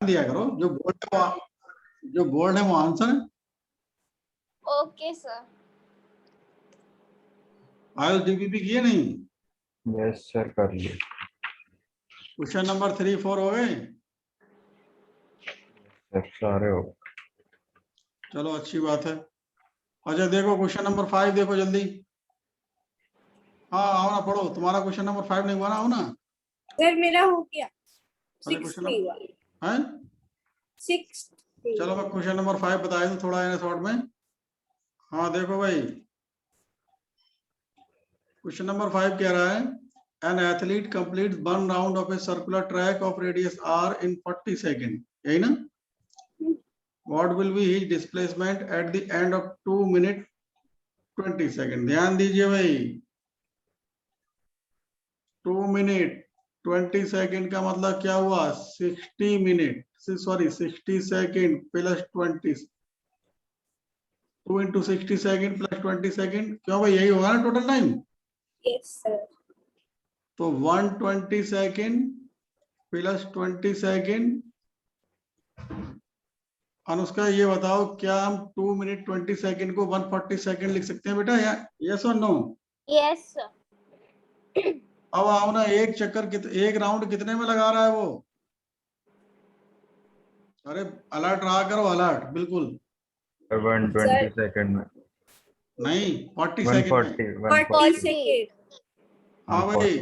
दिया करो, जो बोर्ड है वो आंसर है। Okay sir. आयुष डीपीपी किए नहीं? यस सर कर लिए। क्वेश्चन नंबर 3, 4 हो गए? सर सारे हो। चलो अच्छी बात है। अच्छा देखो क्वेश्चन नंबर 5 देखो जल्दी। हाँ आओ ना पढ़ो, तुम्हारा क्वेश्चन नंबर 5 नहीं हुआ ना? आओ ना। सर मेरा हो गया, अरे 6 क्वेश्चन नहीं हुआ, है? 6 चलो मैं क्वेश्चन नंबर 5 बता दूं थोड़ा इन्हें शॉर्ट में। हाँ देखो भाई, क्वेश्चन नंबर 5 कह रहा है an athlete completes 1 round of a circular track of radius r in 40 second, यही ना? What will be his displacement at the end of 2 minute 20 second. ध्यान दीजिए भाई, 2 मिनट 20 सेकंड का मतलब क्या हुआ? 60 minute, sorry 60 second plus 20, 2 into 60 second plus 20 second, क्यों भाई यही होगा ना टोटल टाइम? Yes sir. तो 120 सेकंड प्लस 20 सेकंड। अनुष्का ये बताओ क्या हम 2 मिनट 20 सेकंड को 140 सेकंड लिख सकते हैं बेटा, या यस और नो? Yes sir. अब आओ ना, एक चक्कर एक राउंड कितने में लगा रहा है वो? अरे अलर्ट रहा करो, अलर्ट बिल्कुल। 120 सेकंड में नहीं 40 सेकंड में। 40 सेकेंड। हाँ भाई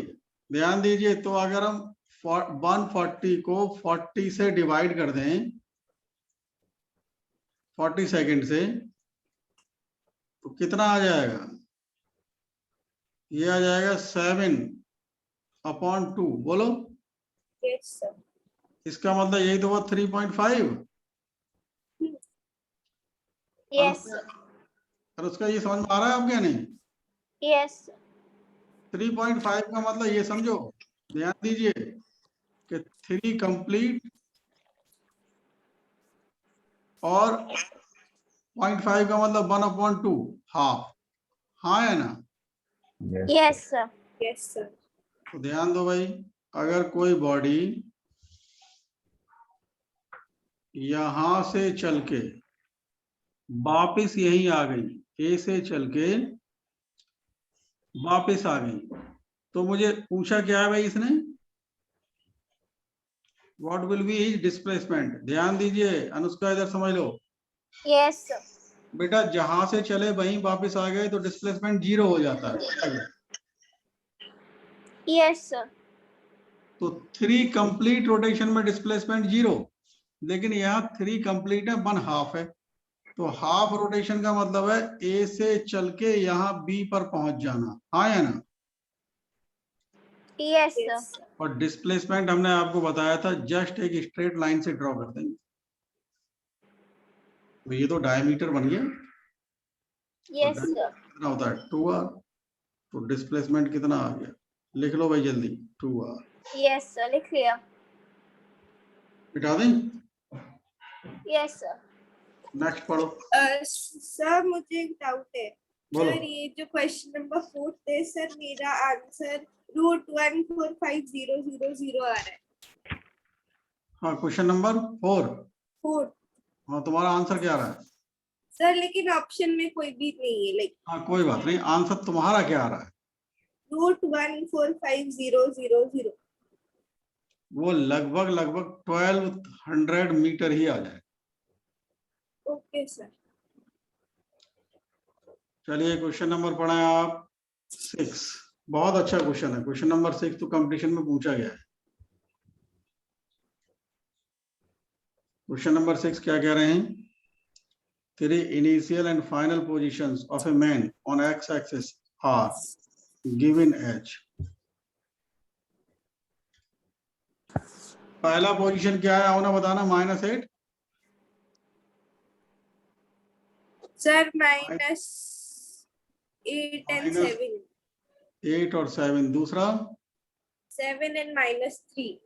ध्यान दीजिए, तो अगर हम 140 को 40 से डिवाइड कर दें 40 सेकंड से, तो कितना आ जाएगा? ये आ जाएगा 7/2। बोलो यस सर। इसका मतलब यही तो हुआ 3.5। यस और उसका ये समझ में आ रहा है आपके नहीं? यस 3.5 का मतलब ये समझो, ध्यान दीजिए कि 3 कंप्लीट और 0.5 का मतलब 1/2 हाफ। हाँ है ना? Yes sir. Yes sir. तो ध्यान दो भाई, अगर कोई बॉडी यहां से चल के वापिस यहीं आ गई, ए से चल के वापिस आ गई, तो मुझे पूछा क्या है भाई इसने? What will be his displacement. ध्यान दीजिए अनुष्का, इधर समझ लो यस बेटा, जहां से चले वहीं वापिस आ गए तो डिस्प्लेसमेंट 0 हो जाता है। Yes sir. तो 3 कंप्लीट रोटेशन में डिस्प्लेसमेंट 0, लेकिन यहाँ 3 कंप्लीट है, 1 हाफ है। तो हाफ रोटेशन का मतलब है ए से चल के यहाँ बी पर पहुंच जाना। हाँ या ना? Yes sir. और डिस्प्लेसमेंट हमने आपको बताया था जस्ट एक स्ट्रेट लाइन से ड्रॉ कर देंगे। तो ये तो डायमीटर बन गया। Yes sir. कितना होता है? 2r। तो डिस्प्लेसमेंट कितना आ गया? लिख लो भाई जल्दी, 2r। यस सर, लिख लिया। मिटा दें? Yes sir. नेक्स्ट पढ़ो। सर मुझे एक डाउट है। बोलो। सर ये जो क्वेश्चन नंबर 4 है सर, मेरा आंसर √145,000 आ रहा है। हाँ क्वेश्चन नंबर 4। 4 हाँ तुम्हारा आंसर क्या आ रहा है? सर, लेकिन ऑप्शन में कोई भी नहीं है, लाइक हाँ कोई बात नहीं, आंसर तुम्हारा क्या आ रहा है? √145,000। वो लगभग 1200 मीटर ही आ जाए। Okay sir. चलिए क्वेश्चन नंबर पढ़े आप 6। बहुत अच्छा क्वेश्चन है, क्वेश्चन नंबर 6 तो कंपटीशन में पूछा गया है। क्वेश्चन नंबर 6 क्या कह रहे हैं? 3 initial and final positions of a man on x axis are given as. पहला पोजीशन क्या है, आओ ना बताना। -8 सर -8 and 7। 8 और 7। दूसरा 7 and -3।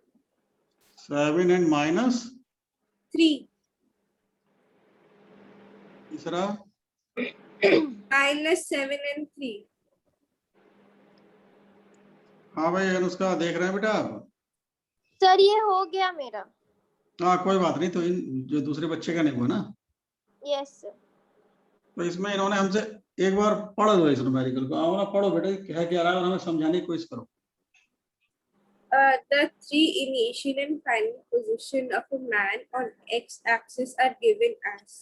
7 एंड -3। तीसरा -7 and 3। हाँ भाई अनुष्का देख रहे हैं बेटा आप? सर ये हो गया मेरा। हाँ कोई बात नहीं, तो इन जो दूसरे बच्चे का नहीं हुआ ना, Yes, sir. तो इसमें इन्होंने हमसे एक बार पढ़ लो इस न्यूमेरिकल को। आओ ना, पढ़ो बेटे क्या रहा है और हमें समझाने की कोशिश करो। The three initial and final position of a man on x-axis are given as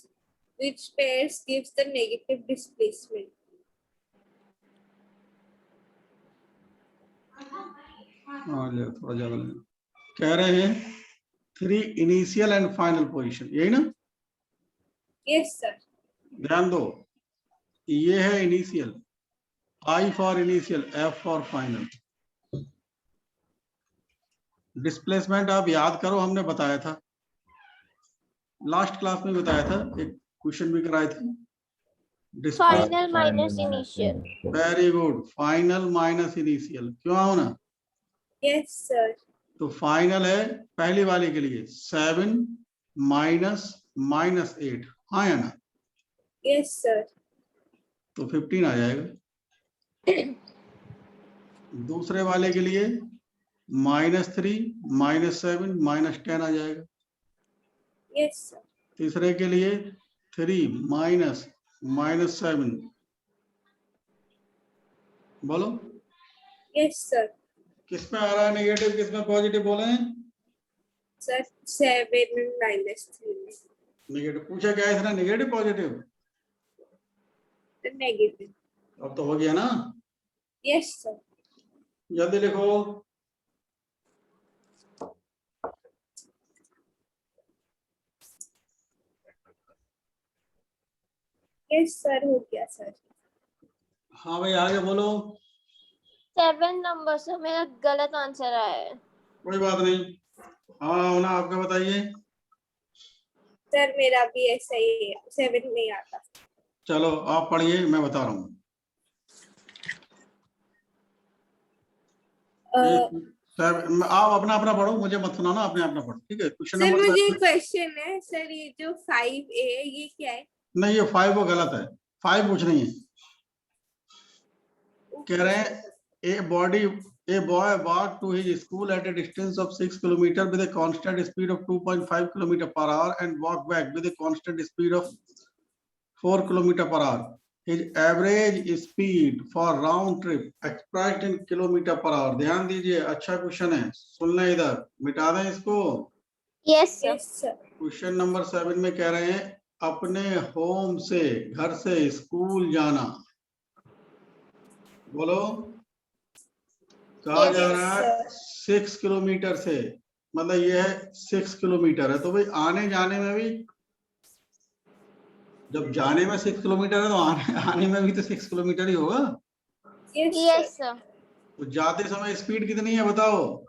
which pairs gives the negative displacement. हाँ ले थोड़ा ज्यादा ले। कह रहे हैं 3 इनिशियल एंड फाइनल पोजीशन, यही ना? Yes, sir. ध्यान दो, ये है initial, I for initial, F for final. Displacement आप याद करो, हमने बताया था लास्ट क्लास में, बताया था, एक क्वेश्चन भी कराए थे। Final minus initial. Very good, final minus initial, क्यों आओ ना? Yes, sir. तो फाइनल है पहली वाले के लिए 7 माइनस -8, हाँ या ना? Yes, sir. तो 15 आ जाएगा। दूसरे वाले के लिए -3 -7 -10 आ जाएगा। Yes, sir. तीसरे के लिए 3 -7, बोलो Yes, sir. किस में आ रहा है नेगेटिव, किस में पॉजिटिव बोले हैं? Sir, 7 minus 3. नेगेटिव पूछा क्या है इसने, नेगेटिव पॉजिटिव? The negative. अब तो हो गया ना? Yes, sir. जल्दी लिखो। Yes, sir. हो गया sir. हाँ भाई आगे बोलो। 7 नंबर से मेरा गलत आंसर आया है। कोई बात नहीं, हाँ होना, आपका बताइए। Sir, मेरा भी ऐसा ही है, 7 नहीं आता. चलो आप पढ़िए, मैं बता रहा हूँ। आप अपना अपना पढ़ो, मुझे मत सुनाना, अपने अपना पढ़ो, ठीक है? क्वेश्चन सर नंबर मुझे क्वेश्चन है सर, ये जो 5A ये क्या है? नहीं, ये 5 वो गलत है, 5 कुछ नहीं है। कह रहे हैं a boy walked to his school at a distance of 6 kilometers with a constant speed of 2.5 kilometers per hour and walked back with a constant speed of 4 kilometers per hour. His average speed for round trip expressed in kilometer per hour. ध्यान दीजिए, अच्छा question है, सुन लें इधर, मिटा दें इसको। Yes, sir. Yes, sir. Question number 7 में कह रहे हैं अपने होम से, घर से स्कूल जाना, बोलो कहा Yes, जा रहा है 6 किलोमीटर से, मतलब ये है 6 किलोमीटर है, तो भाई आने जाने में भी, जब जाने में 6 किलोमीटर है तो आने में भी तो 6 किलोमीटर ही होगा। Yes, Yes, sir. sir. तो जाते समय स्पीड कितनी है बताओ?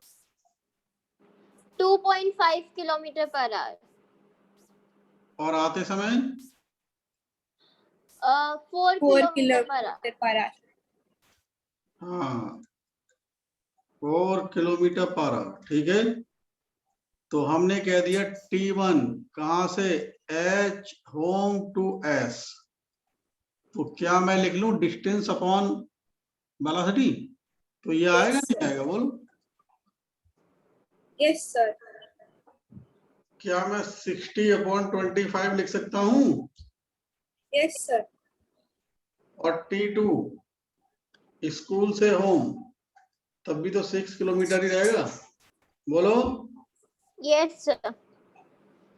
2.5 किलोमीटर पर आवर। और आते समय 4 4 kilometre per our. Kilometre per our. हाँ 4 किलोमीटर पर आवर, ठीक है। तो हमने कह दिया T1 कहां से, H होम टू S, तो क्या मैं लिख लूं डिस्टेंस अपॉन वेलोसिटी, तो ये आएगा Yes, नहीं आएगा, बोलो? Yes, sir. क्या मैं 60/25 लिख सकता हूं? Yes, sir. और T2 स्कूल से होम, तब भी तो 6 किलोमीटर ही रहेगा, बोलो? Yes, sir.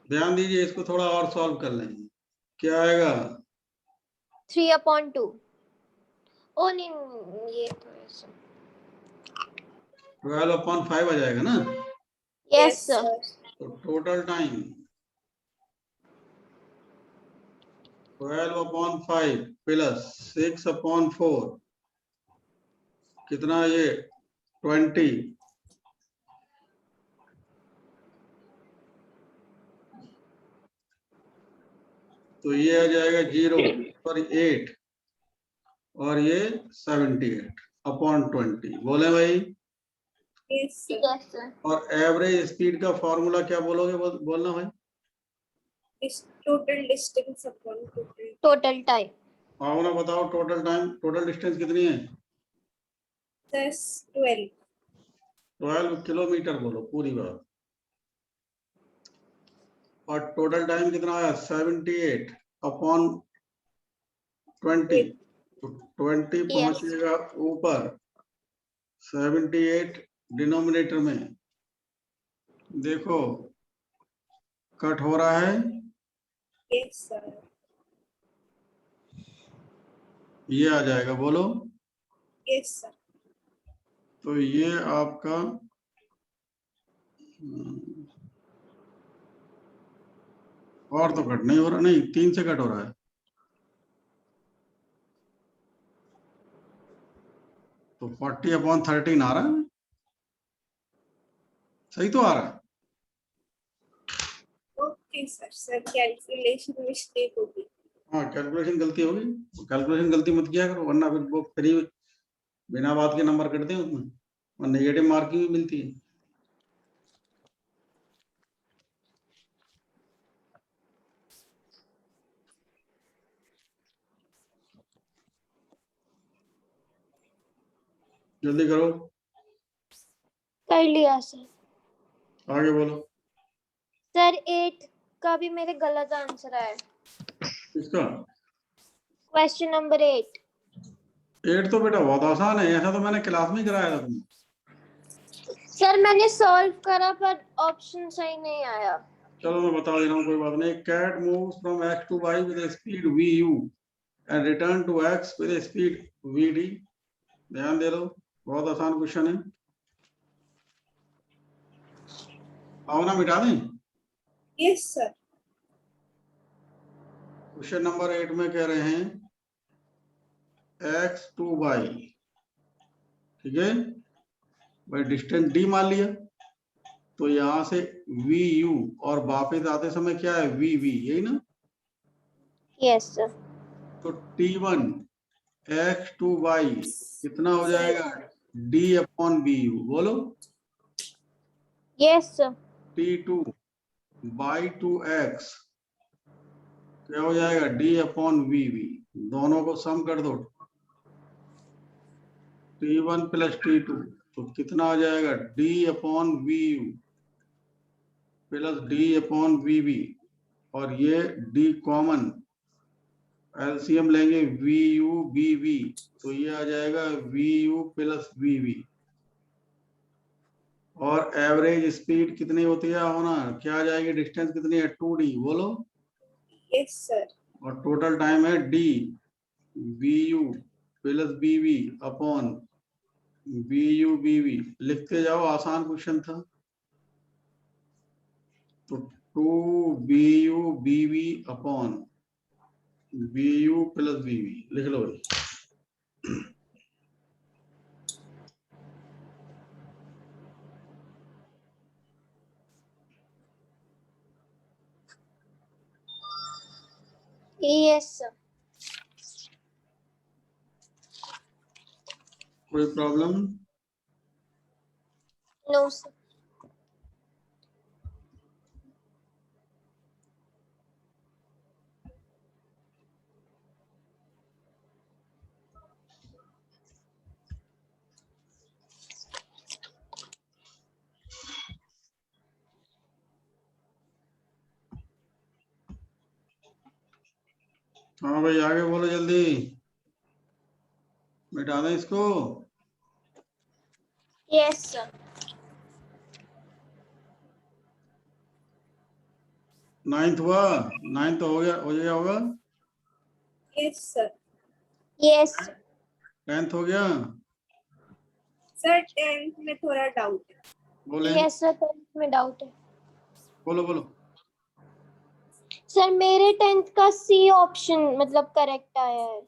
ध्यान दीजिए, इसको थोड़ा और सॉल्व कर लेंगे, क्या आएगा? 3/2. ओ नहीं, ये तो ऐसा। 12/5 आ जाएगा ना? Yes, sir. तो टोटल टाइम 12/5 प्लस 6/4 कितना, ये 20, तो ये आ जाएगा 0/8 और ये 78/20, बोले भाई? Yes, sir. Yes, sir. और एवरेज स्पीड का फॉर्मूला क्या बोलोगे, बोलना भाई? This total distance upon total. Total time. आओ ना बताओ, टोटल टाइम, टोटल डिस्टेंस कितनी है? 12. 12 किलोमीटर, बोलो पूरी बात। और टोटल टाइम कितना आया 78 अपॉन 20, तो 20 पहुंचेगा ऊपर, 78 डिनोमिनेटर में। देखो कट हो रहा है, Yes, sir. ये आ जाएगा, बोलो। Yes, sir. तो ये आपका और तो कट नहीं हो रहा, नहीं 3 से कट हो रहा है। तो 40 अपॉन 13 आ रहा है, सही तो आ रहा है। Okay, sir. Sir, calculation mistake होगी. हाँ कैलकुलेशन गलती होगी, कैलकुलेशन गलती मत किया करो, वरना फिर वो फ्री बिना बात के नंबर कटते हैं उसमें और नेगेटिव मार्किंग भी मिलती है। जल्दी करो, कर लिया सर। आगे बोलो। सर 8 का भी मेरे गलत आंसर है, इसका क्वेश्चन नंबर 8। 8 तो बेटा बहुत आसान है, ऐसा तो मैंने क्लास में ही कराया था तुम्हें। सर मैंने सॉल्व करा पर ऑप्शन सही नहीं आया। चलो मैं बता दे रहा हूँ, कोई बात नहीं। Cat moves from x to y with a speed vu and return to x with a speed vd। ध्यान दे लो, बहुत आसान क्वेश्चन है। भावना मिटा दें। Yes, sir. क्वेश्चन नंबर 8 में कह रहे हैं x to y, ठीक है भाई, डिस्टेंस d मान लिया, तो यहां से vu और वापस आते समय क्या है vv, यही ना। Yes sir. तो t1 x to y कितना हो जाएगा d अपॉन bu, बोलो। Yes sir. t2 by 2x क्या हो जाएगा d अपॉन vv, दोनों को सम कर दो, t1 प्लस t2, तो कितना आ जाएगा d upon vu plus d upon vv, और ये d कॉमन, एलसीएम लेंगे vu vv, तो ये आ जाएगा vu प्लस vv। और एवरेज स्पीड कितनी होती है होना, क्या आ जाएगी, डिस्टेंस कितनी है 2d, बोलो। Yes, sir. और टोटल टाइम है d vu plus bv upon vu bv। लिखते जाओ, आसान क्वेश्चन था। तो 2 bu bv upon vu plus bv लिख लो भाई। Yes sir. कोई प्रॉब्लम? No sir. हाँ भाई आगे बोलो जल्दी, मिटा दें इसको। Yes sir. 9th हुआ, 9th हो गया होगा। Yes, sir. यस 10th हो गया, Sir, 10th में थोड़ा doubt है. बोले। यस सर, 10th में डाउट है। बोलो बोलो। सर मेरे 10th का सी ऑप्शन मतलब करेक्ट आया है।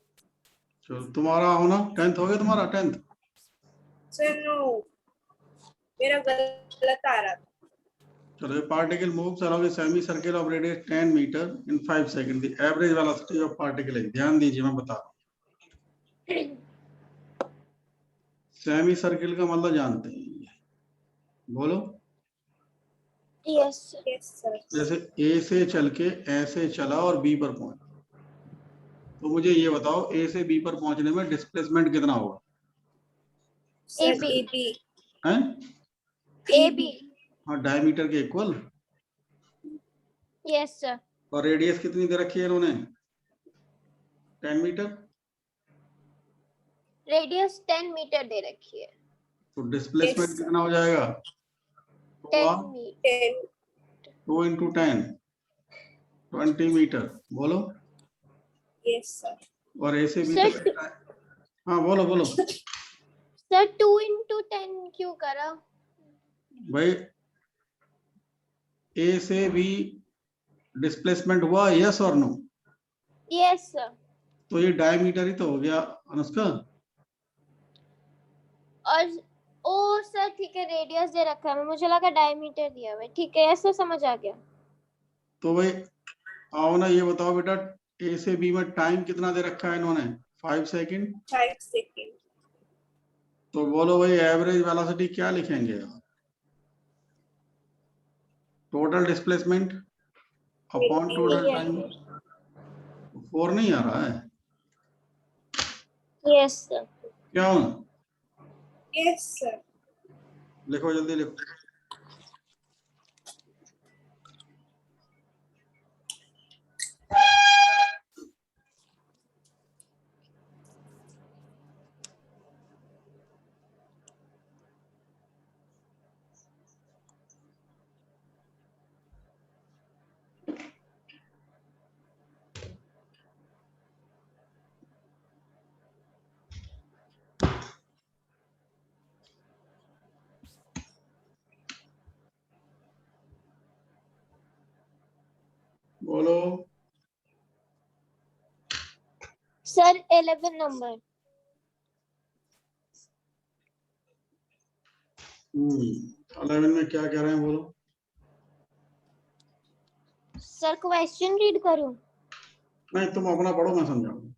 चलो तुम्हारा होना 10th हो गया, तुम्हारा 10th। Sir, no. मेरा गलत आ रहा था. चलो, particle moves around a semi circle of radius 10 metre in 5 second, the average velocity of particle है। ध्यान दीजिए, मैं बता रहा हूं। सेमी सर्किल का मतलब जानते हैं, बोलो। Yes sir. Yes, sir. जैसे ए से चल के ऐसे चला और बी पर पहुंचा, तो मुझे ये बताओ ए से बी पर पहुंचने में डिस्प्लेसमेंट कितना होगा? Sir, AB. AB. हैं? AB। हाँ, डायमीटर के इक्वल। Yes, sir. और रेडियस कितनी दे रखी है इन्होंने? 10 मीटर। Radius 10 meter दे रखी है. तो डिस्प्लेसमेंट Yes, कितना हो जाएगा? 10 meter. 10. 2 into 10 20 metre. बोलो। Yes, sir. और ऐसे भी Sir, तो हाँ बोलो बोलो sir 2 into 10 क्यों करा? भाई, ए से बी डिस्प्लेसमेंट हुआ, यस और नो? Yes, sir. तो ये डायमीटर ही तो हो गया अनुष्का। और ओ सर ठीक है, रेडियस दे रखा है, मुझे लगा डायमीटर दिया हुआ है. ठीक है, ऐसा समझ आ गया. तो भाई आओ ना, ये बताओ बेटा, ए से बी में टाइम कितना दे रखा है इन्होंने? 5 सेकंड। 5 seconds. तो बोलो भाई, एवरेज वेलोसिटी क्या लिखेंगे आप? Total displacement upon total Yes, time. sir. 4 नहीं आ रहा है Yes, sir. क्या हो? Yes, sir. लिखो जल्दी लिखो। बोलो। Sir 11 number. 11 में क्या कह रहे हैं बोलो। सर क्वेश्चन रीड करूं? नहीं, तुम अपना पढ़ो, मैं समझाऊंगा।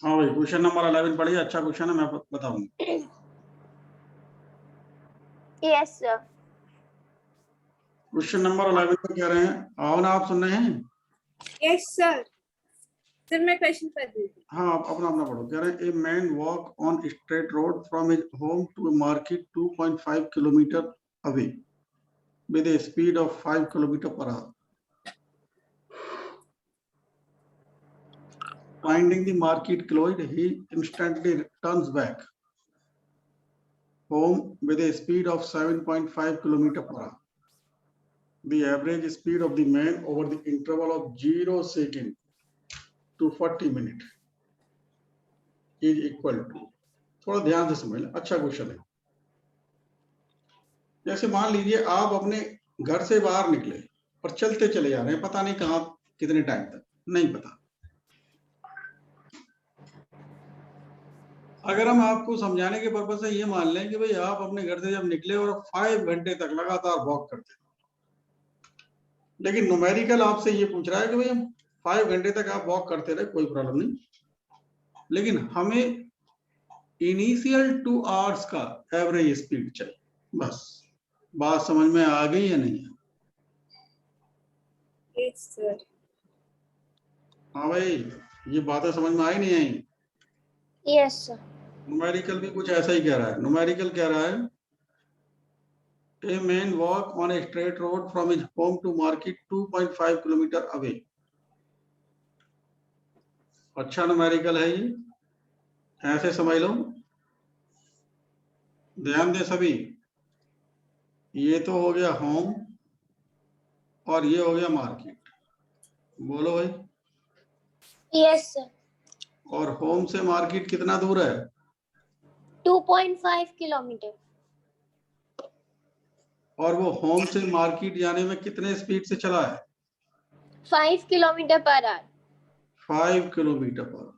हाँ भाई, क्वेश्चन नंबर 11 पढ़िए, अच्छा क्वेश्चन है, मैं बताऊंगा। Yes, sir. क्वेश्चन नंबर 11 में कह रहे हैं, आओ ना, आप सुन रहे हैं? Yes, sir. Sir, मैं question पढ़ रही थी. हाँ, आप अपना अपना पढ़ो। कह रहे हैं, a man walk on straight road from his home to market 2.5 kilometre away with a speed of 5 kilometer per hour. Finding the market closed, he instantly turns back home with a speed of 7.5 kilometer per hour. The average speed of the man over the interval of 0 second to 40 minute is equal to, थोड़ा ध्यान से समझ लें, अच्छा question है। जैसे मान लीजिए आप अपने घर से बाहर निकले और चलते चले जा रहे हैं, पता नहीं कहाँ कितने टाइम तक, नहीं पता। अगर हम आपको समझाने के पर्पज से ये मान लें कि भाई आप अपने घर से जब निकले और 5 घंटे तक लगातार वॉक करते, लेकिन न्यूमेरिकल आपसे ये पूछ रहा है कि भाई हम 5 घंटे तक आप वॉक करते रहे, कोई प्रॉब्लम नहीं, लेकिन हमें इनिशियल 2 आवर्स का एवरेज स्पीड चाहिए। बस बात समझ में आ गई या नहीं? Yes, sir. हाँ भाई, ये बातें समझ में आई नहीं आई? Yes, sir. न्यूमेरिकल भी कुछ ऐसा ही कह रहा है। न्यूमेरिकल कह रहा है, A man walk on a straight road from his home to market 2.5 kilometre away. अच्छा न्यूमेरिकल है ये, ऐसे समझ लो। ध्यान दे सभी, ये तो हो गया होम और ये हो गया मार्केट। बोलो भाई। Yes, sir. और होम से मार्केट कितना दूर है? 2.5 kilometer. और वो होम से मार्केट जाने में कितने स्पीड से चला है? 5 kilometer per hour. 5 किलोमीटर पर।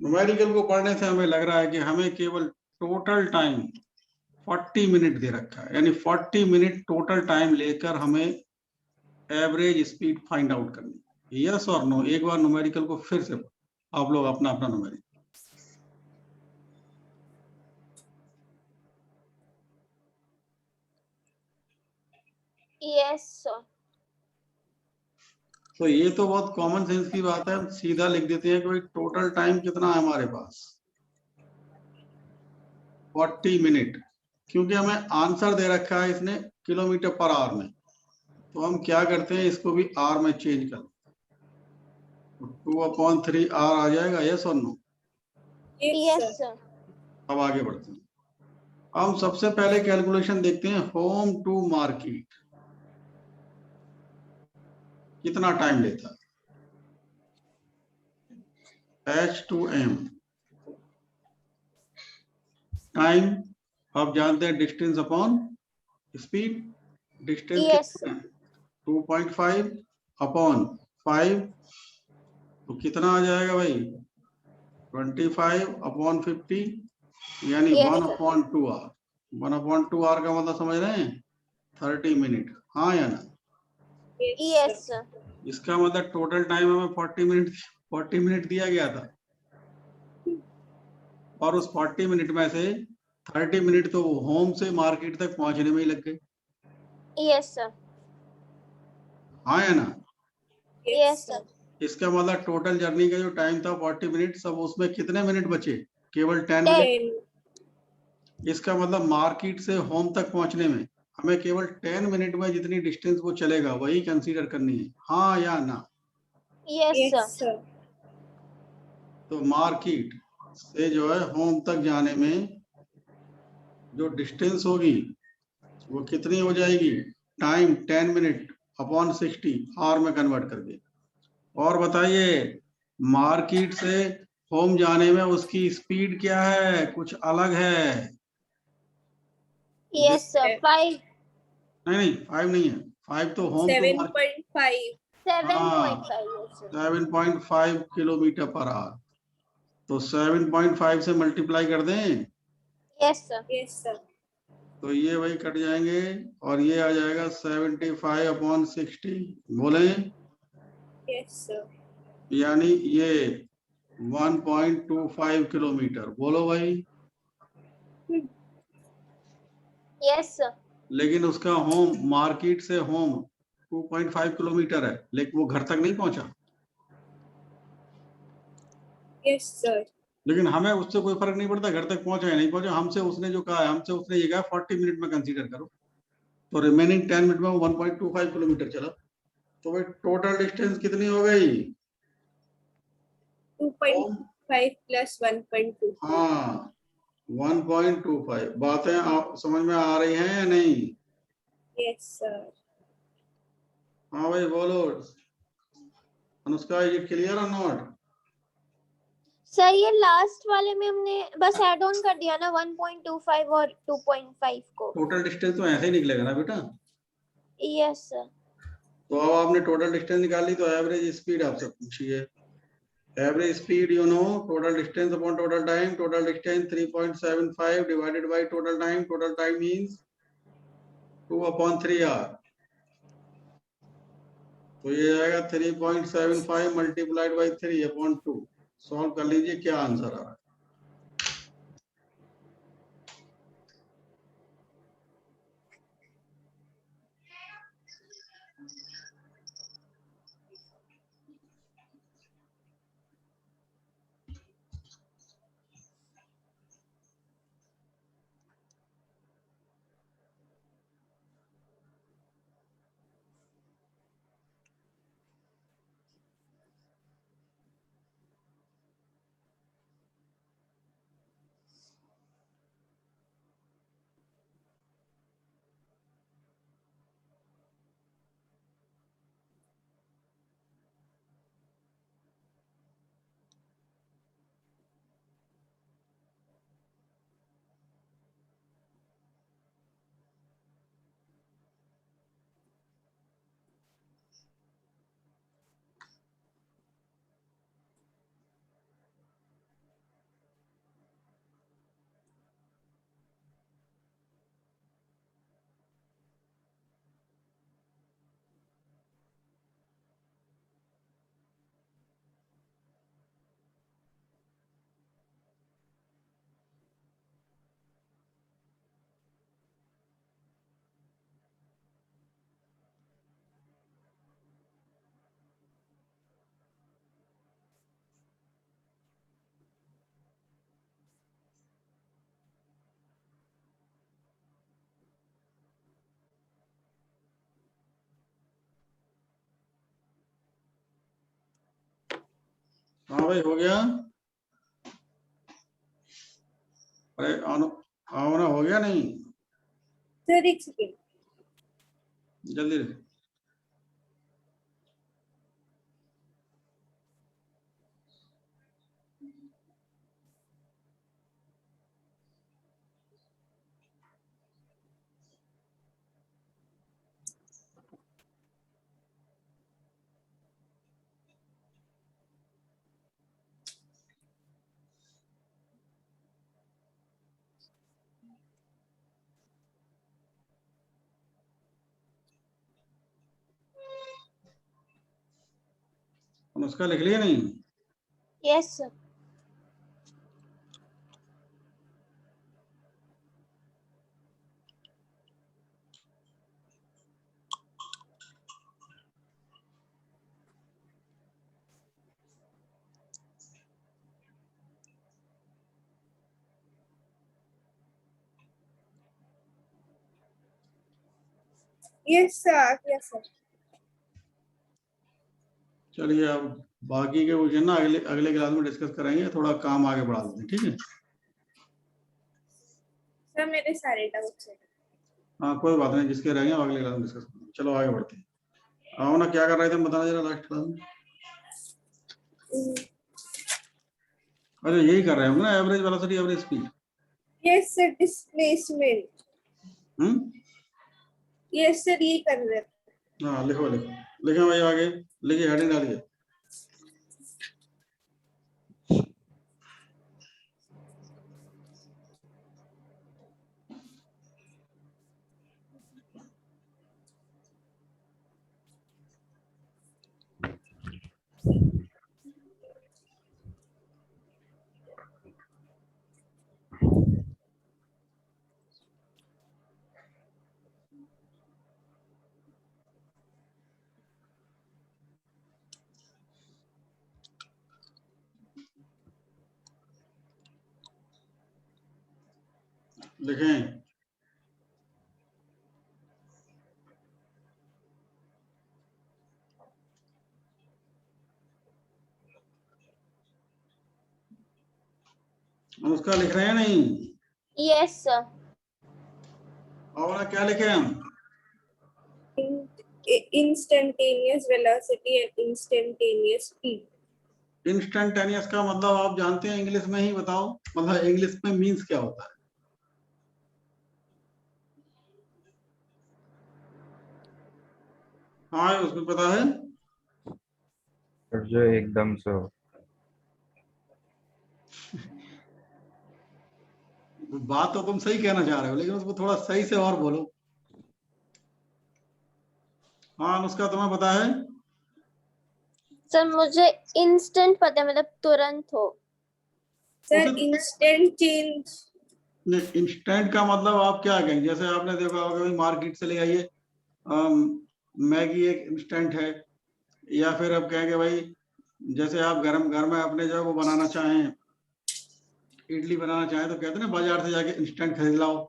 न्यूमेरिकल को पढ़ने से हमें लग रहा है कि हमें केवल टोटल टाइम 40 मिनट दे रखा है, यानी 40 मिनट टोटल टाइम लेकर हमें एवरेज स्पीड फाइंड आउट करनी है। यस और नो? एक बार न्यूमेरिकल को फिर से आप लोग अपना अपना न्यूमेरिकल। Yes, sir. तो ये तो बहुत कॉमन सेंस की बात है, हम सीधा लिख देते हैं कि भाई टोटल टाइम कितना है हमारे पास? 40 मिनट। क्योंकि हमें आंसर दे रखा है इसने किलोमीटर पर आवर में, तो हम क्या करते हैं, इसको भी आर में चेंज कर, 2/3 आर आ जाएगा, यस और no. Yes, Yes, sir. sir. अब आगे बढ़ते हैं। हम सबसे पहले कैलकुलेशन देखते हैं, होम टू मार्केट कितना टाइम लेता है, H2M टाइम, आप जानते हैं distance upon speed, distance Yes, कितना है 2.5 अपॉन 5, तो कितना आ जाएगा भाई 25 अपॉन 50, यानी Yes, 1/2 आर। 1/2 आर का मतलब समझ रहे हैं 30 मिनट, हाँ या ना। yes, sir. इसका मतलब टोटल टाइम हमें 40 मिनट दिया गया था, और उस 40 मिनट में से 30 मिनट तो होम से मार्केट तक पहुंचने में ही लग गए, Yes, sir. हाँ या ना। Yes, sir. इसका मतलब टोटल जर्नी का जो टाइम था 40 मिनट, सब उसमें कितने मिनट बचे, केवल 10 मिनट। 10. इसका मतलब मार्केट से होम तक पहुंचने में हमें केवल 10 मिनट में जितनी डिस्टेंस वो चलेगा वही कंसीडर करनी है, हाँ या ना। Yes, sir. Yes, sir. तो मार्केट से जो है होम तक जाने में जो डिस्टेंस होगी वो कितनी हो जाएगी, टाइम 10 मिनट अपॉन 60 आवर में कन्वर्ट करके। और बताइए मार्केट से होम जाने में उसकी स्पीड क्या है, कुछ अलग है। Yes, sir. 5, नहीं 5 नहीं है, 5 तो home to market, 7.5. 7.5. Yes, sir. 7.5 kilometre per hour, तो 7.5 से मल्टीप्लाई कर दें Yes, sir. Yes, sir. तो ये वही कट जाएंगे, और ये आ जाएगा 75 अपॉन 60, बोले Yes, sir. यानी ये 1.25 किलोमीटर, बोलो भाई। Yes, sir. लेकिन उसका होम मार्केट से होम 2.5 किलोमीटर है, लेकिन वो घर तक नहीं पहुंचा। Yes, sir. लेकिन हमें उससे कोई फर्क नहीं पड़ता घर तक पहुंचा या नहीं पहुंचा, हमसे उसने जो कहा है, हमसे उसने ये कहा 40 मिनट में कंसीडर करो, तो रिमेनिंग 10 मिनट में वो 1.25 किलोमीटर चला, तो भाई टोटल डिस्टेंस कितनी हो गई, 2.5 plus 1.2. हाँ 1.25। बातें आप समझ में आ रही हैं या नहीं। Yes, sir. हाँ भाई बोलो अनुष्का, इज इट क्लियर और नॉट। सर ये लास्ट वाले में हमने बस ऐड ऑन कर दिया ना 1.25 और 2.5 को। टोटल डिस्टेंस तो ऐसे ही निकलेगा ना बेटा। Yes sir. तो अब आपने टोटल डिस्टेंस निकाली, तो एवरेज स्पीड आपसे पूछिए। Average speed you know, total distance upon total time, total distance 3.75 divided by total time means 2/3 hour, तो ये आएगा 3.75 मल्टीप्लाइड बाय 3/2। सॉल्व कर लीजिए क्या आंसर आ रहा है। हाँ भाई हो गया। अरे आओ ना, हो गया नहीं? सर एक सेकेंड। जल्दी। अनुष्का लिख लिया नहीं? Yes sir. Yes sir, yes sir. चलिए अब बाकी के क्वेश्चन ना अगले अगले क्लास में डिस्कस करेंगे, थोड़ा काम आगे बढ़ा देते हैं, ठीक है? सर मेरे सारे डाउट्स हैं। हाँ कोई बात नहीं, जिसके रहेंगे अगले क्लास में डिस्कस करेंगे। चलो आगे बढ़ते हैं। आओ ना, क्या कर रहे थे बताना जरा लास्ट क्लास में। अरे यही कर रहे होंगे ना, average velocity average speed. Yes sir, displacement. Yes sir, ये कर रहे हैं। हाँ लिखो लिखो लिखे भाई, आगे लिखिए, हेडिंग डालिए। लिखें। अनुष्का लिख रहे हैं नहीं? Yes sir. आओ ना, क्या लिखे हम? Instantaneous velocity and instantaneous speed. Instantaneous का मतलब आप जानते हैं इंग्लिश में ही बताओ, मतलब इंग्लिश में मीन्स क्या होता है? हाँ उसमें पता है? जो एकदम से हो। बात तो तुम सही कहना चाह रहे हो, लेकिन उसको थोड़ा सही से और बोलो। हाँ अनुष्का तुम्हें पता है? सर मुझे इंस्टेंट पता है, मतलब तुरंत हो। Sir, instant change. इंस्टेंट का मतलब आप क्या कहेंगे? जैसे आपने देखा होगा मार्केट से ले आइए मैगी एक इंस्टेंट है, या फिर आप कहेंगे भाई जैसे आप घर में अपने जो है वो बनाना चाहें, इडली बनाना चाहें, तो कहते हैं ना बाजार से जाके इंस्टेंट खरीद लाओ।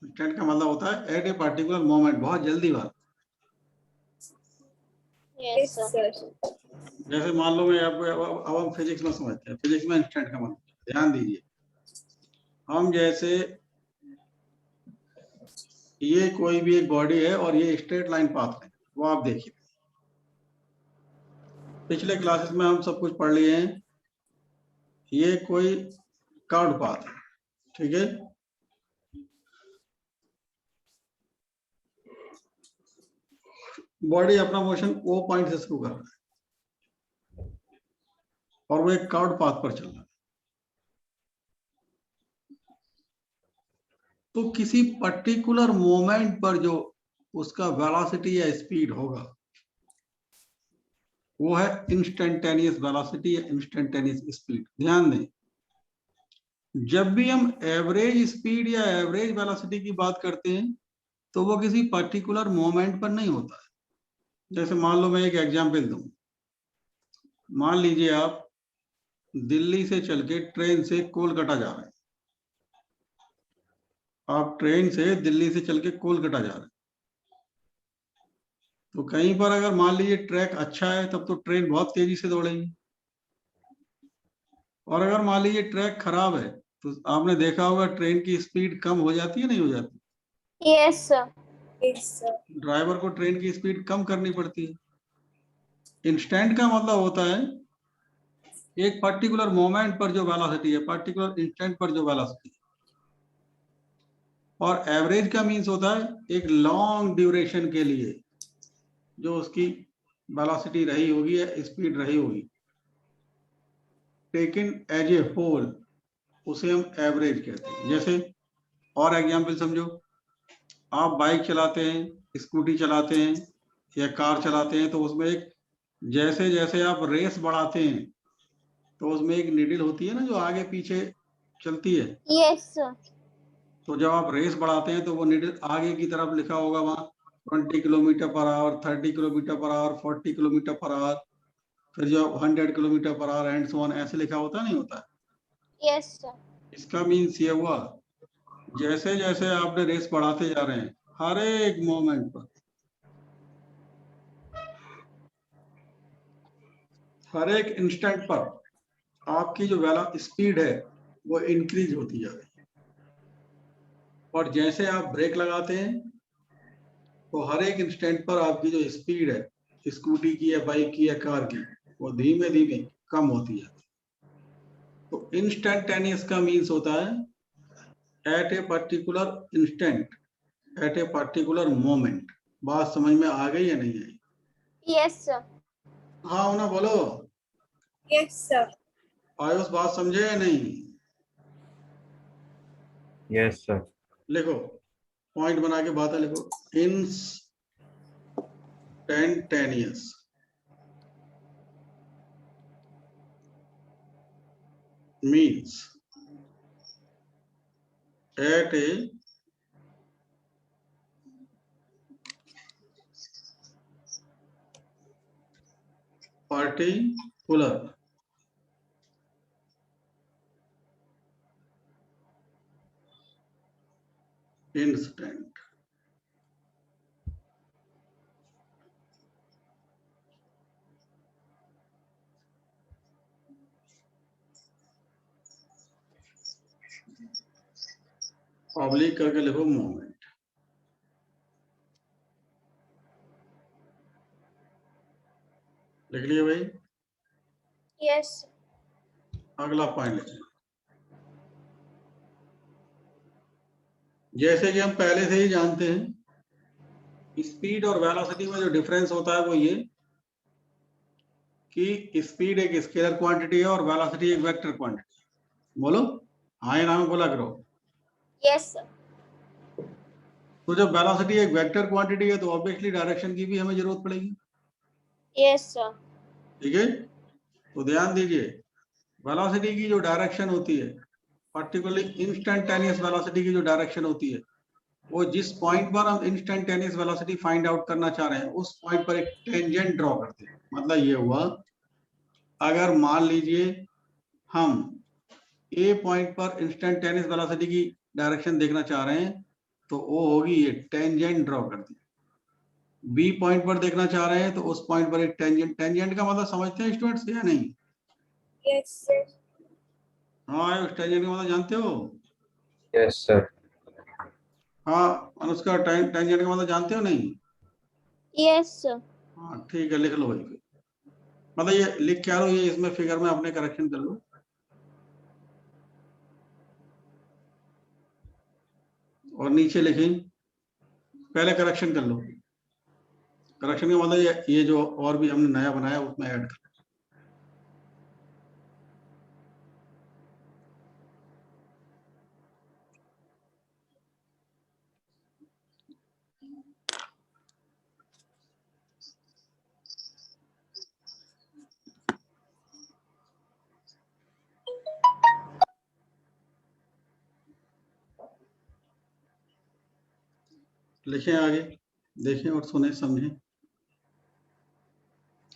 इंस्टेंट का मतलब होता है एट ए पार्टिकुलर मोमेंट, बहुत जल्दी बात। Yes Yes, sir. sir. जैसे मान लो मैं आपको अब हम फिजिक्स में समझते हैं, फिजिक्स में इंस्टेंट का मतलब, ध्यान दीजिए। हम जैसे ये कोई भी एक बॉडी है और ये स्ट्रेट लाइन पाथ है, वो आप देखिए पिछले क्लासेस में हम सब कुछ पढ़ लिए हैं। ये कोई कर्व्ड पाथ है, ठीक है? बॉडी अपना मोशन ओ पॉइंट से शुरू कर रहा है और वो एक कर्व्ड पाथ पर चल रहा है। तो किसी पर्टिकुलर मोमेंट पर जो उसका वेलोसिटी या स्पीड होगा वो है इंस्टेंटेनियस वेलोसिटी या इंस्टेंटेनियस स्पीड। ध्यान दें, जब भी हम एवरेज स्पीड या एवरेज वेलोसिटी की बात करते हैं तो वो किसी पर्टिकुलर मोमेंट पर नहीं होता है। जैसे मान लो मैं एक एग्जांपल दूं, मान लीजिए आप दिल्ली से चल के ट्रेन से कोलकाता जा रहे हैं, आप ट्रेन से दिल्ली से चल के कोलकाता जा रहे हैं, तो कहीं पर अगर मान लीजिए ट्रैक अच्छा है तब तो ट्रेन बहुत तेजी से दौड़ेगी, और अगर मान लीजिए ट्रैक खराब है तो आपने देखा होगा ट्रेन की स्पीड कम हो जाती है, नहीं हो जाती? Yes, sir. Yes, sir. Driver को ट्रेन की स्पीड कम करनी पड़ती है। इंस्टेंट का मतलब होता है एक पर्टिकुलर मोमेंट पर जो वेलोसिटी है, पर्टिकुलर इंस्टेंट पर जो वेलोसिटी है। और एवरेज का मीन्स होता है एक लॉन्ग ड्यूरेशन के लिए जो उसकी वेलोसिटी रही होगी या स्पीड रही होगी, टेकन एज ए होल, उसे हम एवरेज कहते हैं। जैसे और एग्जाम्पल समझो, आप बाइक चलाते हैं, स्कूटी चलाते हैं या कार चलाते हैं, तो उसमें एक जैसे जैसे आप रेस बढ़ाते हैं तो उसमें एक निडल होती है ना जो आगे पीछे चलती है। Yes, sir. तो जब आप रेस बढ़ाते हैं तो वो निडल आगे की तरफ लिखा होगा वहां 20 kilometre per our, 30 kilometre per our, 40 kilometre per our, फिर जो 100 kilometre per our and so on ऐसे लिखा होता नहीं होता? Yes, sir. इसका मीन्स ये हुआ जैसे जैसे आपने रेस बढ़ाते जा रहे हैं हर एक मोमेंट पर, हर एक इंस्टेंट पर आपकी जो स्पीड है वो इंक्रीज होती जा रही है। और जैसे आप ब्रेक लगाते हैं तो हर एक इंस्टेंट पर आपकी जो स्पीड है स्कूटी की या बाइक की या कार की वो धीमे धीमे कम होती है। तो इंस्टेंटेनियस का मीन्स होता है at a particular instant, at a particular moment. बात समझ में आ गई या नहीं आई? Yes, sir. हाँ ना बोलो। Yes, sir. आयुष बात समझे या नहीं? Yes, sir. लिखो, पॉइंट बना के बातें लिखो। Instantaneous means at a particular instant. Oblique करके लिखो मोमेंट। लिख लिया भाई? Yes. अगला पॉइंट लिखें। जैसे कि हम पहले से ही जानते हैं स्पीड और वेलोसिटी में जो डिफरेंस होता है वो ये कि स्पीड एक स्केलर क्वांटिटी है और वेलोसिटी एक वेक्टर क्वांटिटी है। बोलो हाँ या ना में बोला करो। Yes, sir. तो जब वेलोसिटी एक वेक्टर क्वांटिटी है तो ऑब्वियसली डायरेक्शन की भी हमें जरूरत पड़ेगी। Yes, sir. ठीक है, तो ध्यान दीजिए वेलोसिटी की जो डायरेक्शन होती है, पर्टिकुलरली इंस्टेंटेनियस वेलोसिटी की जो डायरेक्शन होती है, वो जिस पॉइंट पर हम इंस्टेंटेनियस वेलोसिटी फाइंड आउट करना चाह रहे हैं उस पॉइंट पर एक टेंजेंट ड्रॉ करते हैं। मतलब ये हुआ अगर मान लीजिए हम ए पॉइंट पर इंस्टेंटेनियस वेलोसिटी की डायरेक्शन देखना चाह रहे हैं तो वो होगी ये टेंजेंट ड्रॉ कर दी। बी पॉइंट पर देखना चाह रहे हैं तो उस पॉइंट पर एक टेंजेंट, टेंजेंट का मतलब समझते हैं स्टूडेंट्स या नहीं? Yes, sir. हाँ उस टेंजेंट का मतलब जानते हो? Yes, sir. हाँ अनुष्का, टेंजेंट का मतलब जानते हो नहीं? Yes, sir. हाँ ठीक है, लिख लो भाई। मतलब ये लिख क्या लो, ये इसमें फिगर में अपने करेक्शन कर लो। और नीचे लिखें, पहले करेक्शन कर लो। करेक्शन का मतलब ये जो और भी हमने नया बनाया उसमें ऐड कर। लिखें आगे, देखें और सुने समझें।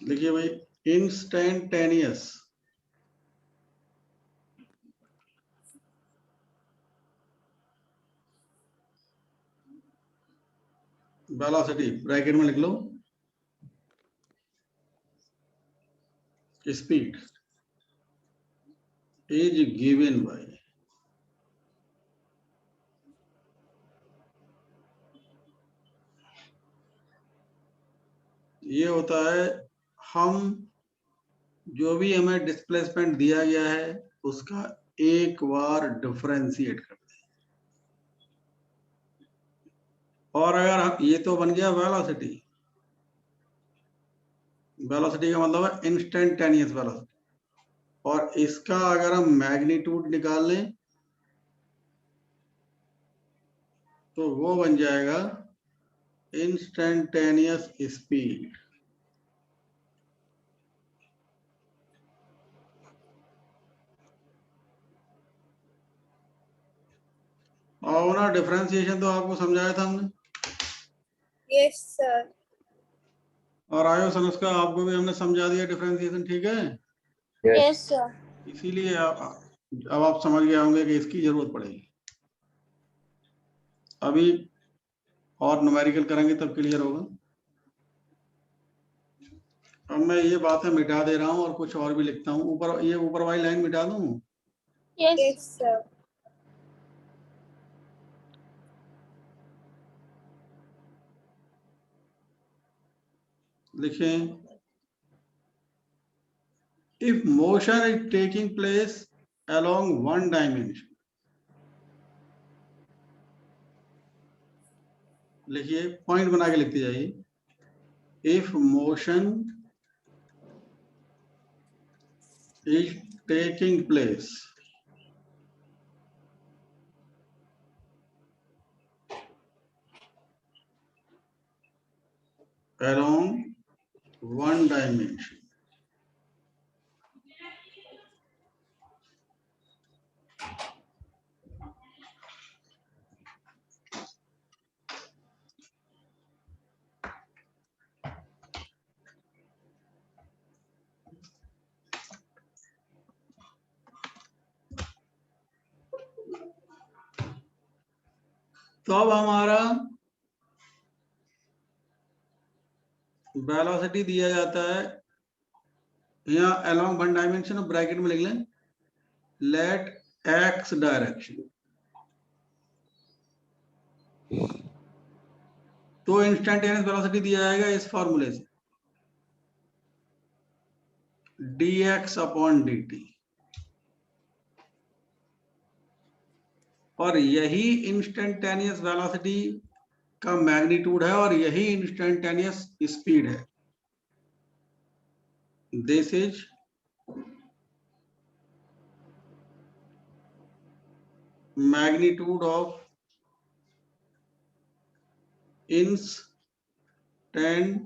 लिखिए भाई, इंस्टेंटेनियस वेलोसिटी ब्रैकेट में लिख लो speed is given by ये होता है हम जो भी हमें डिस्प्लेसमेंट दिया गया है उसका एक बार डिफरेंशिएट करते हैं और अगर हम ये तो बन गया वेलोसिटी वेलोसिटी का मतलब है इंस्टेंटेनियस वेलोसिटी और इसका अगर हम मैग्नीट्यूड निकाल लें तो वो बन जाएगा इंस्टेंटेनियस स्पीड और ना डिफरेंशिएशन तो आपको समझाया था हमने Yes, sir. और आयो अनुष्का आपको भी हमने समझा दिया डिफरेंशिएशन ठीक है Yes. Yes sir. इसीलिए अब आप समझ गए होंगे कि इसकी जरूरत पड़ेगी अभी और न्यूमेरिकल करेंगे तब क्लियर होगा अब मैं ये बातें मिटा दे रहा हूँ और कुछ और भी लिखता हूँ ऊपर ये ऊपर वाली लाइन मिटा दूँ यस Yes, sir. लिखें if motion is taking place along one dimension लिखिए पॉइंट बना के लिखते जाइए if motion is taking place along one dimension तो अब हमारा वेलोसिटी दिया जाता है यहाँ along one dimension ब्रैकेट में लिख लें let x डायरेक्शन तो इंस्टेंटेनियस वेलोसिटी दिया जाएगा इस फॉर्मूले से dx अपॉन dt और यही इंस्टेंटेनियस वेलोसिटी का मैग्नीट्यूड है और यही इंस्टेंटेनियस स्पीड है this is magnitude of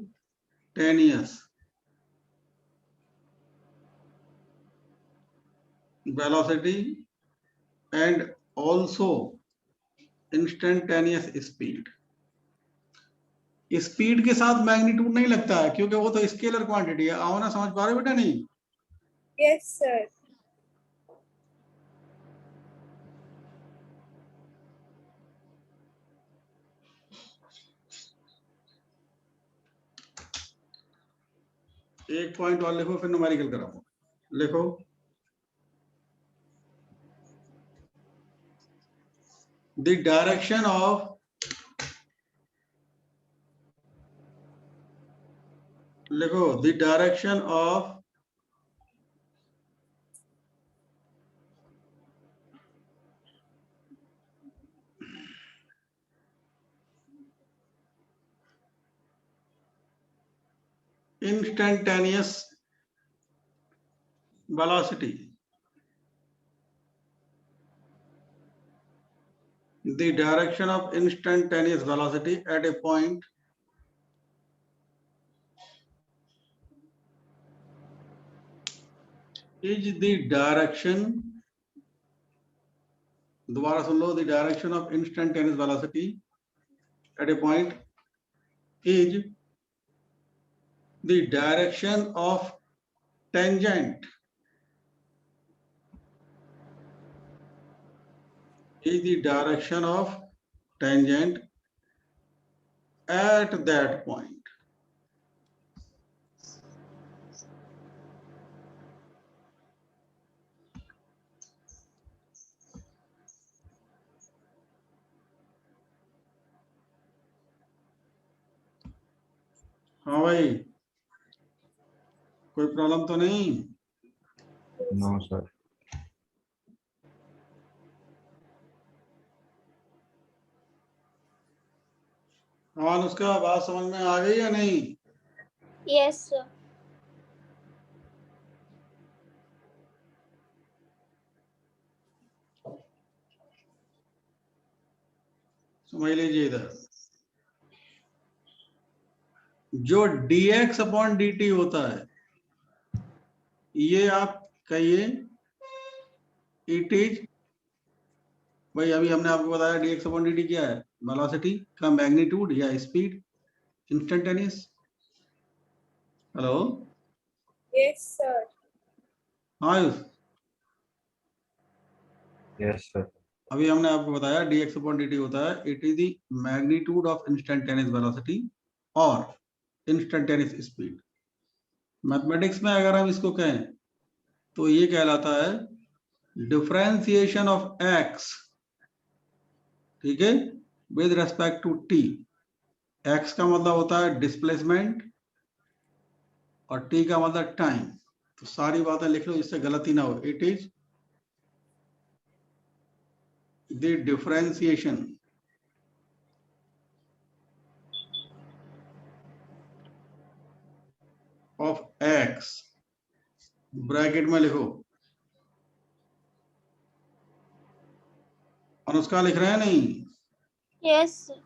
instantaneous velocity and also instantaneous speed speed के साथ मैग्नीट्यूड नहीं लगता है क्योंकि वो तो स्केलर क्वांटिटी है आओ ना समझ पा रहे हो बेटा नहीं Yes, sir. एक पॉइंट और लिखो फिर न्यूमेरिकल कराओ लिखो द डायरेक्शन ऑफ लिखो the direction of instantaneous velocity the direction of instantaneous velocity at a point is the direction दोबारा सुन लो the direction of instantaneous velocity at a point is the direction of tangent is the direction of tangent at that point हाँ भाई, कोई problem तो नहीं? No, sir. हाँ, उसका बात समझ में आ गई या नहीं? Yes sir. समझ लीजिए इधर, जो dx अपॉन dt होता है, ये आप कहिए इट इज, भाई अभी हमने आपको बताया dx अपॉन dt क्या है, वेलोसिटी का मैग्नीट्यूड या speed, instantaneous. Hello, Yes, sir. हाँ आयुष, Yes, sir. अभी हमने आपको बताया dx अपॉन dt होता है, it is the magnitude of instantaneous velocity और इंस्टेंटेनियस स्पीड। मैथमेटिक्स में अगर हम इसको कहें तो ये कहलाता है डिफरेंशिएशन ऑफ x, ठीक है, with respect to t। x का मतलब होता है डिस्प्लेसमेंट और t का मतलब टाइम। तो सारी बातें लिख लो जिससे गलती ना हो। It is the differentiation of x, bracket में लिखो, अनुष्का लिख रहे हैं नहीं, yes sir.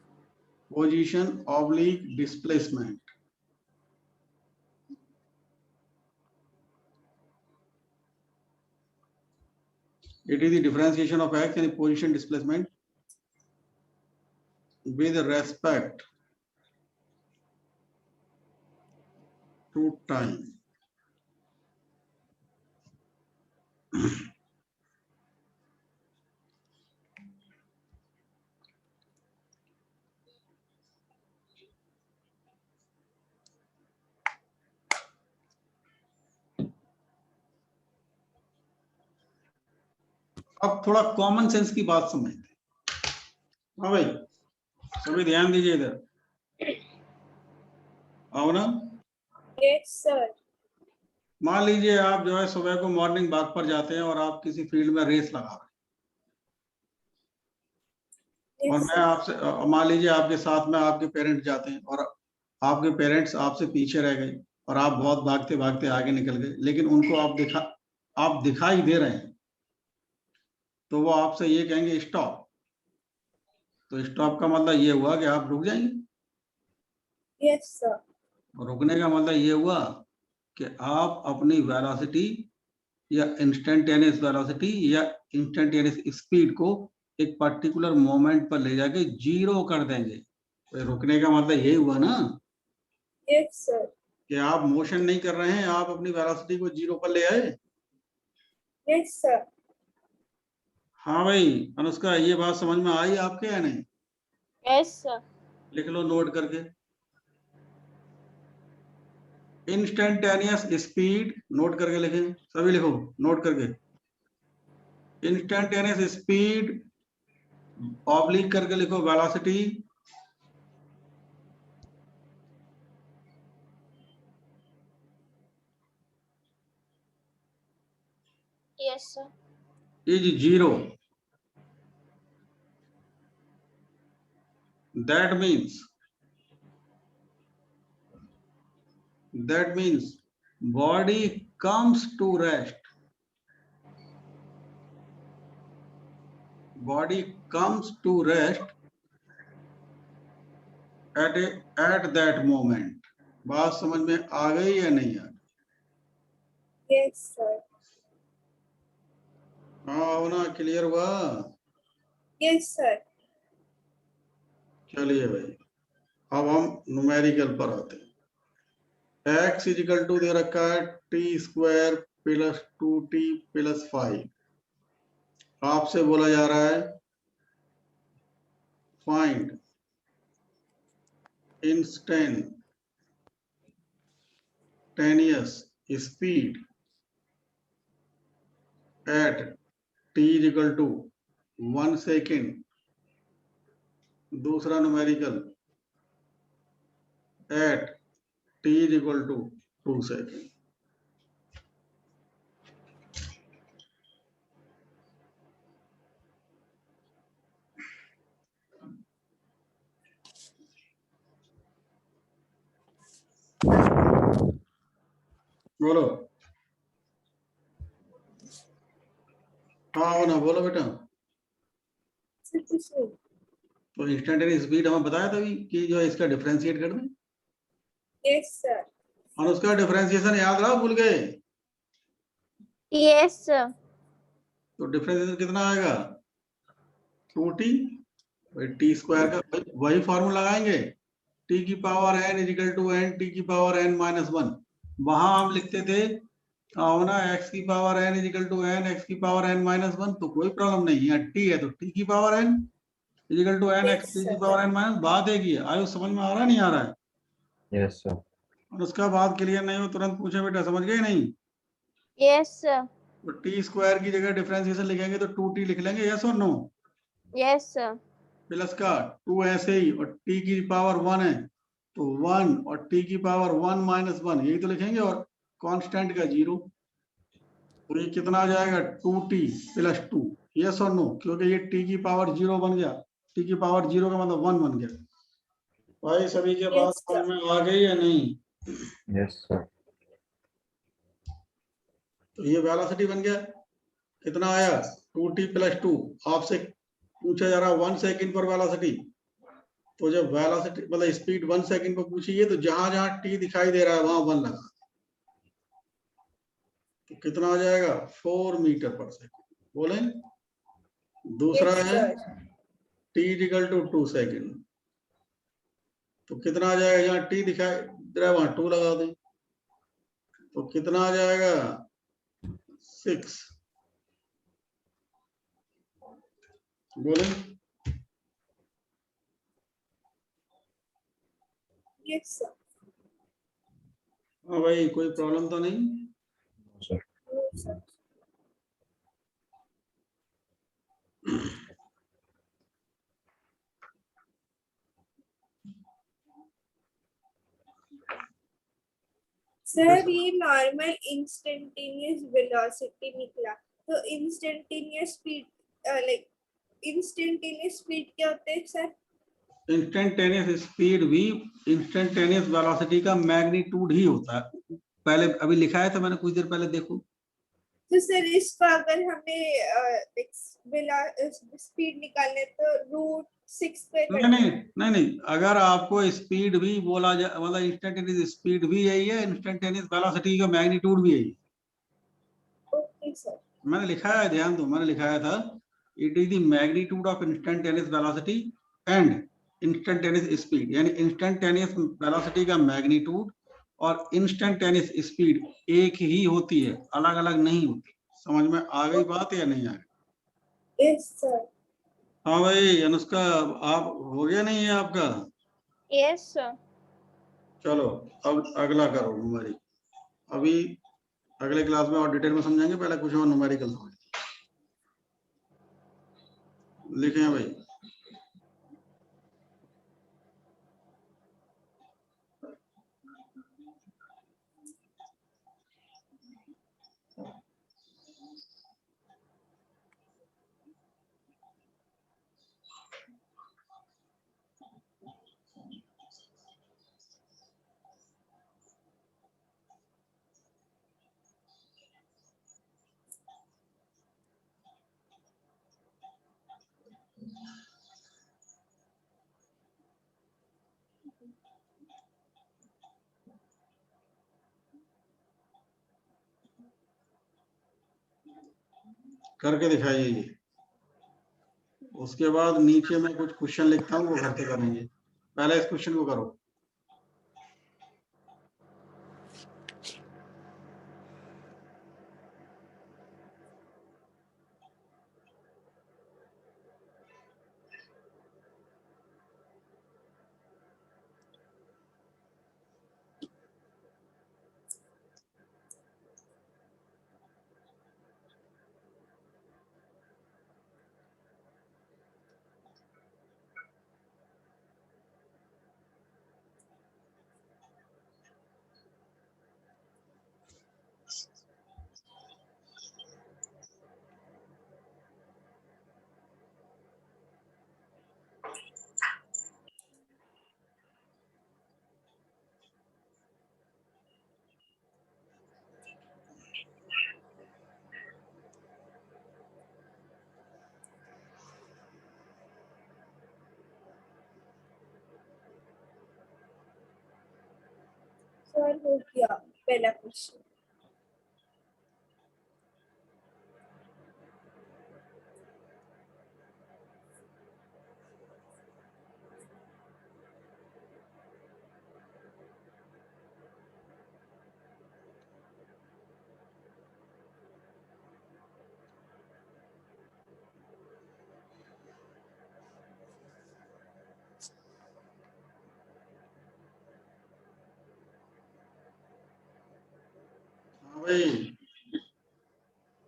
Position oblique displacement. It is the differentiation of x and position displacement with respect to time. अब थोड़ा कॉमन सेंस की बात समझते हैं। हाँ भाई, सभी ध्यान दीजिए इधर, आओ ना। Yes, sir. मान लीजिए आप जो है सुबह को मॉर्निंग वॉक पर जाते हैं और आप किसी फील्ड में रेस लगा रहे हैं, और Yes, मैं sir. आपसे मान लीजिए आपके साथ में आपके पेरेंट्स जाते हैं और आपके पेरेंट्स आपसे पीछे रह गए और आप बहुत भागते भागते आगे निकल गए, लेकिन उनको आप दिखाई दे रहे हैं, तो वो आपसे ये कहेंगे स्टॉप। तो स्टॉप का मतलब ये हुआ कि आप रुक जाएंगे, Yes, sir. और रुकने का मतलब ये हुआ कि आप अपनी वेलोसिटी या इंस्टेंटेनियस वेलोसिटी या इंस्टेंटेनियस स्पीड को एक पर्टिकुलर मोमेंट पर ले जाके जीरो कर देंगे। तो रुकने का मतलब यही हुआ ना Yes, sir. कि आप मोशन नहीं कर रहे हैं, आप अपनी वेलोसिटी को जीरो पर ले आए। Yes, sir. हाँ भाई अनुष्का, ये बात समझ में आई आपके या नहीं? Yes sir. लिख लो नोट करके, इंस्टेंटेनियस स्पीड, नोट करके लिखें, सभी लिखो नोट करके, इंस्टेंटेनियस स्पीड ऑब्लिक करके लिखो velocity yes sir. is zero. That means body comes to rest. Body comes to rest at that moment. बात समझ में आ गई या नहीं आ गई? Yes, sir. हाँ होना क्लियर हुआ? Yes, sir. चलिए भाई, अब हम न्यूमेरिकल पर आते हैं। x इजिकल टू दे रखा है T square plus 2t plus 5। आपसे बोला जा रहा है find instantaneous speed at t is equal to 1 second. दूसरा numerical at t is equal to 2 seconds. बोलो। हाँ ना बोलो बेटा। सर कुछ नहीं। तो इंस्टेंटेनियस स्पीड हमें बताया था कि जो है इसका डिफरेंशिएट कर दें, यस सर। और उसका डिफरेंशिएशन याद रहा भूल गए? Yes sir. तो डिफरेंशिएशन कितना आएगा? 2t, टी स्क्वायर का वही फॉर्मूला लगाएंगे, t की power n is equal to n t की पावर n माइनस 1। वहां हम लिखते थे ना x की power n is equal to n x की पावर n माइनस 1, तो कोई प्रॉब्लम नहीं है। t है तो t की power n is equal to n x Yes, t की sir. पावर n माइनस, बात एक ही है। आयु समझ में आ रहा है नहीं आ रहा है? Yes, sir. और उसका बात क्लियर नहीं हो तुरंत पूछे बेटा, समझ गए नहीं? Yes sir. तो टी स्क्वायर की जगह डिफरेंशिएशन लिखेंगे तो 2t लिख लेंगे, यस और नो? Yes sir. प्लस का 2 ऐसे ही, और t की पावर 1 है तो 1, और t की पावर 1 माइनस 1 यही तो लिखेंगे, और कांस्टेंट का 0। तो ये कितना आ जाएगा? 2t प्लस 2, यस और नो? क्योंकि ये t की पावर 0 बन गया, t की पावर 0 का मतलब 1 बन गया। भाई सभी के बात Yes, समझ sir. में आ गई या नहीं? Yes, sir. तो ये वेलोसिटी बन गया, कितना आया? 2t plus 2। आपसे पूछा जा रहा 1 सेकंड पर वेलोसिटी, तो जब वेलोसिटी मतलब स्पीड 1 सेकंड पर पूछिए तो जहां जहां t दिखाई दे रहा है वहां 1 लगा, तो कितना आ जाएगा? 4 मीटर पर सेकंड। बोले दूसरा Yes, है sir. t equal to 2 second, तो कितना आ जाएगा? जहां t दिखाई दे रहा है वहां 2 लगा दें, तो कितना आ जाएगा? 6। बोले Yes, sir. हाँ भाई, कोई प्रॉब्लम तो नहीं? No, sir. No, sir. Sir ये नॉर्मल इंस्टेंटेनियस वेलोसिटी निकला, तो instantaneous speed like instantaneous speed क्या होता है सर? इंस्टेंटेनियस स्पीड भी इंस्टेंटेनियस वेलोसिटी का मैग्नीट्यूड ही होता है। पहले अभी लिखा है था मैंने कुछ देर पहले, देखो। तो सर इसको अगर हमें स्पीड निकालने तो √6 पे नहीं नहीं नहीं नहीं, अगर आपको स्पीड भी बोला जाए, मतलब इंस्टेंटेनियस स्पीड भी यही है, इंस्टेंटेनियस वेलोसिटी का मैग्नीट्यूड भी यही है। Okay sir. मैंने लिखा है, ध्यान दो, मैंने लिखाया था it is the magnitude of instantaneous velocity and instantaneous speed, यानी इंस्टेंटेनियस वेलोसिटी का मैग्नीट्यूड और इंस्टेंटेनियस स्पीड एक ही होती है, अलग अलग नहीं होती। समझ में आ गई बात या नहीं आ गई? Yes sir. हाँ भाई अनुष्का, आप हो गया नहीं है आपका? Yes sir. चलो अब अगला करो न्यूमेरिक। अभी अगले क्लास में और डिटेल में समझेंगे, पहले कुछ और न्यूमेरिकल समझ लिखे हैं भाई। करके दिखाइए ये, उसके बाद नीचे मैं कुछ क्वेश्चन लिखता हूँ, वो घर से करेंगे। पहले इस क्वेश्चन को करो। सर हो गया पहला क्वेश्चन. हाँ भाई,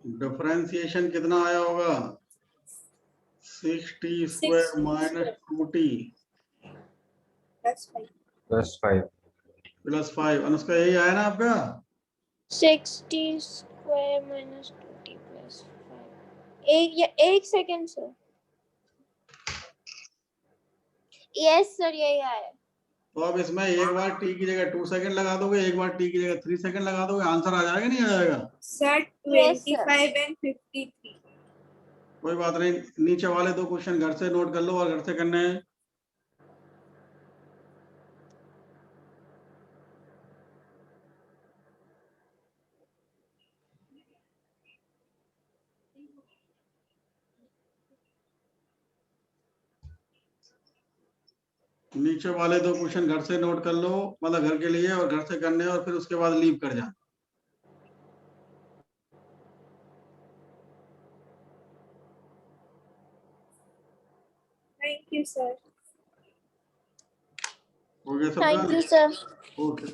डिफरेंशिएशन कितना आया होगा? 6t square minus 2t +5. +5. Plus 5. Anushka यही आया ना आपका? 60 स्क्वायर माइनस 2t प्लस 5. एक सेकेंड सर. यस सर यही आया. तो अब इसमें एक बार t की जगह 2 सेकंड लगा दोगे, एक बार t की जगह 3 सेकंड लगा दोगे, आंसर आ जाएगा नहीं आ जाएगा? Sir Yes, sir. 25 and 53. कोई बात नहीं, नीचे वाले 2 क्वेश्चन घर से नोट कर लो और घर से करने हैं. नीचे वाले 2 क्वेश्चन घर से नोट कर लो, मतलब घर के लिए, और घर से करने, और फिर उसके बाद लीव कर जाना. Thank you, sir. हो गया सबका? Thank you sir. ओके.